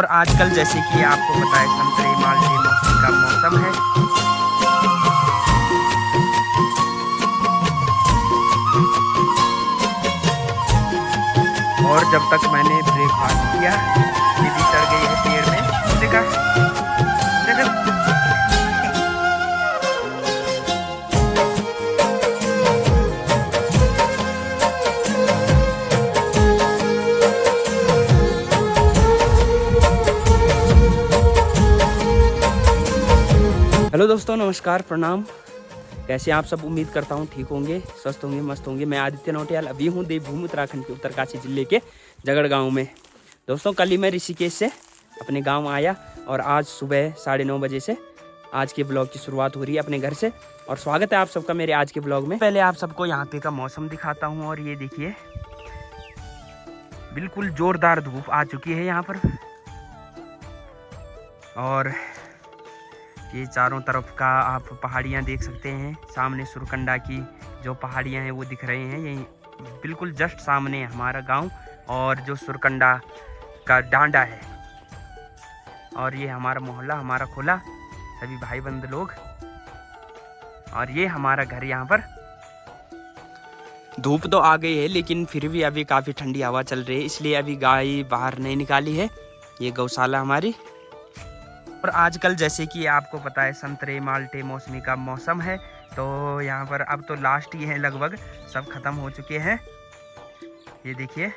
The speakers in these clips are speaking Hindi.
और आजकल जैसे कि आपको पता है संतरे माल्टे मौसम का मौसम है। और जब तक मैंने ब्रेकफास्ट किया दीदी चढ़ गई है पेड़ में। देखा देखा। हेलो दोस्तों, नमस्कार, प्रणाम। कैसे आप सब? उम्मीद करता हूँ ठीक होंगे, स्वस्थ होंगे, मस्त होंगे। मैं आदित्य नौटियाल अभी हूँ देवभूमि उत्तराखंड के उत्तरकाशी जिले के जगड़ गांव में। दोस्तों, कल ही मैं ऋषिकेश से अपने गांव आया और आज सुबह 9:30 बजे से आज के ब्लॉग की शुरुआत हो रही है अपने घर से। और स्वागत है आप सबका मेरे आज के ब्लॉग में। पहले आप सबको यहाँ पे का मौसम दिखाता हूँ। और ये देखिए, बिल्कुल जोरदार धूप आ चुकी है यहाँ पर। और ये चारों तरफ का आप पहाड़ियाँ देख सकते हैं। सामने सुरकंडा की जो पहाड़ियाँ हैं वो दिख रही हैं। यही बिल्कुल जस्ट सामने हमारा गांव और जो सुरकंडा का डांडा है। और ये हमारा मोहल्ला, हमारा खोला, सभी भाई बंद लोग। और ये हमारा घर। यहाँ पर धूप तो आ गई है लेकिन फिर भी अभी काफ़ी ठंडी हवा चल रही है, इसलिए अभी गाय बाहर नहीं निकाली है। ये गौशाला हमारी। और आजकल जैसे कि आपको पता है संतरे माल्टे मौसमी का मौसम है, तो यहाँ पर अब तो लास्ट ही है, लगभग सब खत्म हो चुके हैं। ये देखिए।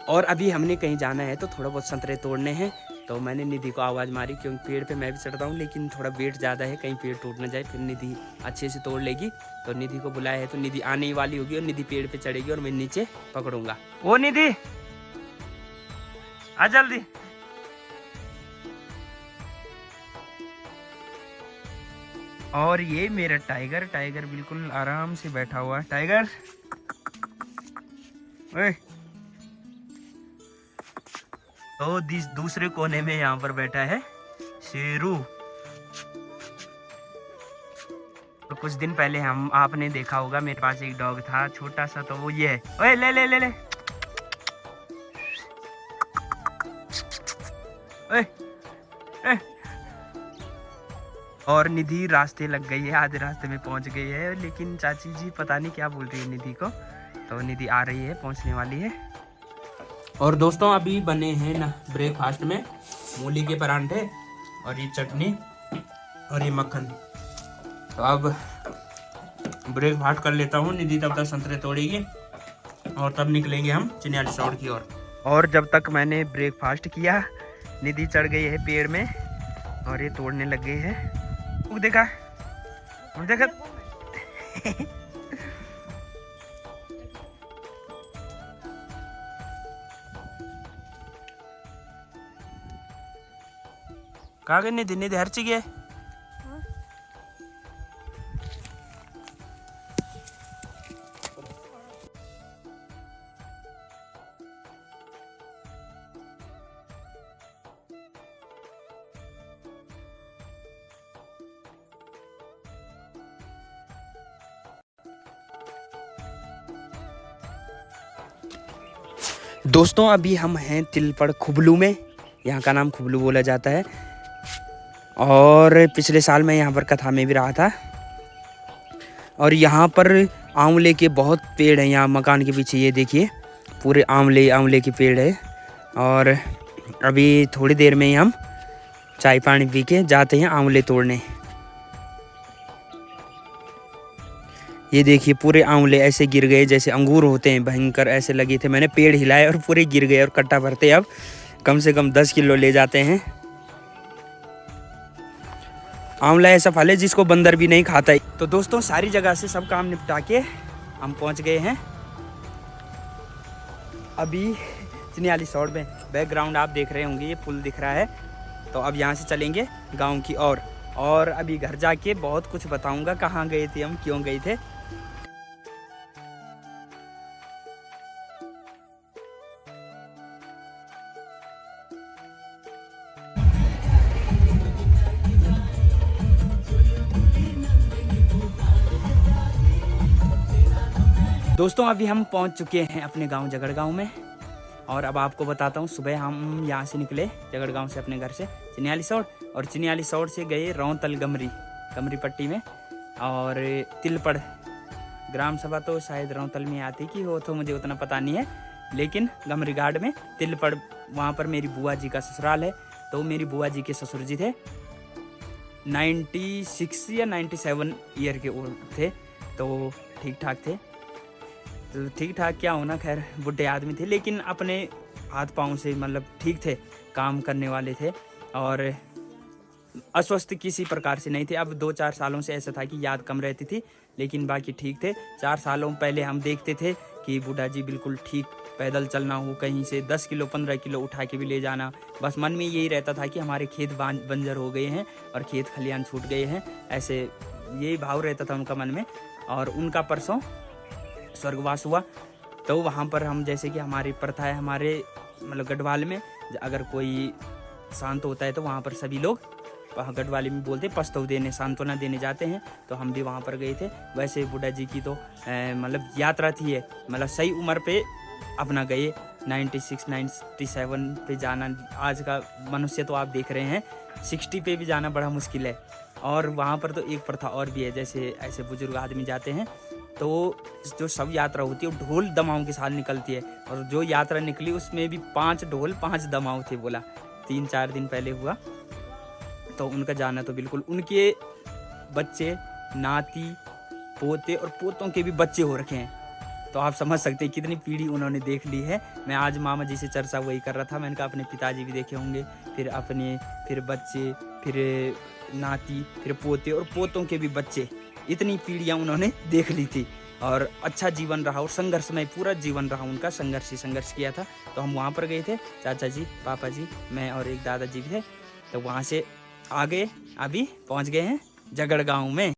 और अभी हमने कहीं जाना है तो थोड़ा बहुत संतरे तोड़ने हैं। तो मैंने निधि को आवाज़ मारी, क्योंकि पेड़ पे मैं भी चढ़ता हूँ लेकिन थोड़ा वेट ज़्यादा है, कहीं पेड़ टूट ना जाए, फिर निधि अच्छे से तोड़ लेगी। तो निधि को बुलाया है तो निधि आने ही वाली होगी और निधि पेड़ पे चढ़ेगी और मैं नीचे पकड़ूंगा। ओ निधि, आ जल्दी। और ये मेरा टाइगर बिल्कुल आराम से बैठा हुआ है। टाइगर, ओए। तो दूसरे कोने में यहाँ पर बैठा है शेरू। तो कुछ दिन पहले आपने देखा होगा मेरे पास एक डॉग था छोटा सा, तो वो ये है। ओए ले ले ले ले। ओए, ओए। और निधि रास्ते लग गई है, आधे रास्ते में पहुंच गई है, लेकिन चाची जी पता नहीं क्या बोल रही है निधि को। तो निधि आ रही है, पहुंचने वाली है। और दोस्तों, अभी बने हैं ना ब्रेकफास्ट में मूली के परांठे और ये चटनी और ये मक्खन। तो अब ब्रेकफास्ट कर लेता हूँ, निधि तब तक संतरे तोड़ेगी और तब निकलेंगे हम चिन्याली सौड़ की ओर। और जब तक मैंने ब्रेकफास्ट किया निधि चढ़ गई है पेड़ में और ये तोड़ने लग गई है। वो देखा, वो देखा। कहाँ गई निधि? निधि हर चीज है। दोस्तों, अभी हम हैं तिलपड़ खुबलू में। यहाँ का नाम खुबलू बोला जाता है। और पिछले साल मैं यहाँ पर कथा में भी रहा था। और यहाँ पर आंवले के बहुत पेड़ हैं। यहाँ मकान के पीछे ये देखिए, पूरे आंवले के पेड़ है। और अभी थोड़ी देर में ही हम चाय पानी पी के जाते हैं आंवले तोड़ने। ये देखिए, पूरे आंवले ऐसे गिर गए जैसे अंगूर होते हैं, भयंकर ऐसे लगे थे। मैंने पेड़ हिलाए और पूरे गिर गए। और कट्टा भरते अब कम से कम 10 किलो ले जाते हैं। आंवला ऐसा फल है जिसको बंदर भी नहीं खाता है। तो दोस्तों, सारी जगह से सब काम निपटा के हम पहुंच गए हैं अभी चिन्याली सौड़ में। बैकग्राउंड आप देख रहे होंगे, ये पुल दिख रहा है। तो अब यहाँ से चलेंगे गाँव की ओर। और अभी घर जाके बहुत कुछ बताऊंगा, कहाँ गए थे हम, क्यों गए थे। दोस्तों, अभी हम पहुंच चुके हैं अपने गांव जगड़ गांव में। और अब आपको बताता हूँ, सुबह हम यहाँ से निकले जगड़ गाँव से अपने घर से चिनियाली सौड़, और चिनियाली सौड़ से गए रौतल गमरी पट्टी में, और तिलपड़ ग्राम सभा तो शायद रौतल में आती कि हो, तो मुझे उतना पता नहीं है, लेकिन गमरी घाट में तिलपड़ वहाँ पर मेरी बुआ जी का ससुराल है। तो मेरी बुआ जी के ससुर जी थे 96 या 97 ईयर के ओल्ड थे, तो ठीक ठाक थे। तो ठीक ठाक क्या होना, खैर बुढ़े आदमी थे, लेकिन अपने हाथ पाँव से मतलब ठीक थे, काम करने वाले थे, और अस्वस्थ किसी प्रकार से नहीं थे। अब 2-4 सालों से ऐसा था कि याद कम रहती थी, लेकिन बाकी ठीक थे। 4 सालों पहले हम देखते थे कि बूढ़ा जी बिल्कुल ठीक, पैदल चलना हो, कहीं से 10 किलो 15 किलो उठा के भी ले जाना, बस मन में यही रहता था कि हमारे खेत बंजर हो गए हैं और खेत खलियान छूट गए हैं, ऐसे यही भाव रहता था उनका मन में। और उनका परसों स्वर्गवास हुआ। तो वहाँ पर हम, जैसे कि हमारी प्रथा है हमारे मतलब गढ़वाल में, अगर कोई शांत होता है तो वहाँ पर सभी लोग, गढ़वाली में बोलते पस्तव देने, सांत्वना देने जाते हैं। तो हम भी वहाँ पर गए थे। वैसे बुढ़ा जी की तो मतलब यात्रा थी है, मतलब सही उम्र पे अपना गए, 96 97 पे जाना, आज का मनुष्य तो आप देख रहे हैं 60 पे भी जाना बड़ा मुश्किल है। और वहाँ पर तो एक प्रथा और भी है, जैसे ऐसे बुजुर्ग आदमी जाते हैं तो जो सब यात्रा होती है वो ढोल दमाओं के साथ निकलती है, और जो यात्रा निकली उसमें भी 5 ढोल 5 दमाऊ थे, बोला 3-4 दिन पहले हुआ। तो उनका जाना तो बिल्कुल, उनके बच्चे, नाती, पोते और पोतों के भी बच्चे हो रखे हैं, तो आप समझ सकते हैं कितनी पीढ़ी उन्होंने देख ली है। मैं आज मामा जी से चर्चा वही कर रहा था, मैंने कहा अपने पिताजी भी देखे होंगे, फिर बच्चे, फिर नाती, फिर पोते और पोतों के भी बच्चे, इतनी पीढ़ियाँ उन्होंने देख ली थी। और अच्छा जीवन रहा और संघर्षमय पूरा जीवन रहा उनका, संघर्ष किया था। तो हम वहाँ पर गए थे, चाचा जी, पापा जी, मैं और एक दादाजी भी थे। तो वहाँ से आगे अभी पहुँच गए हैं जगड़ गाँव में।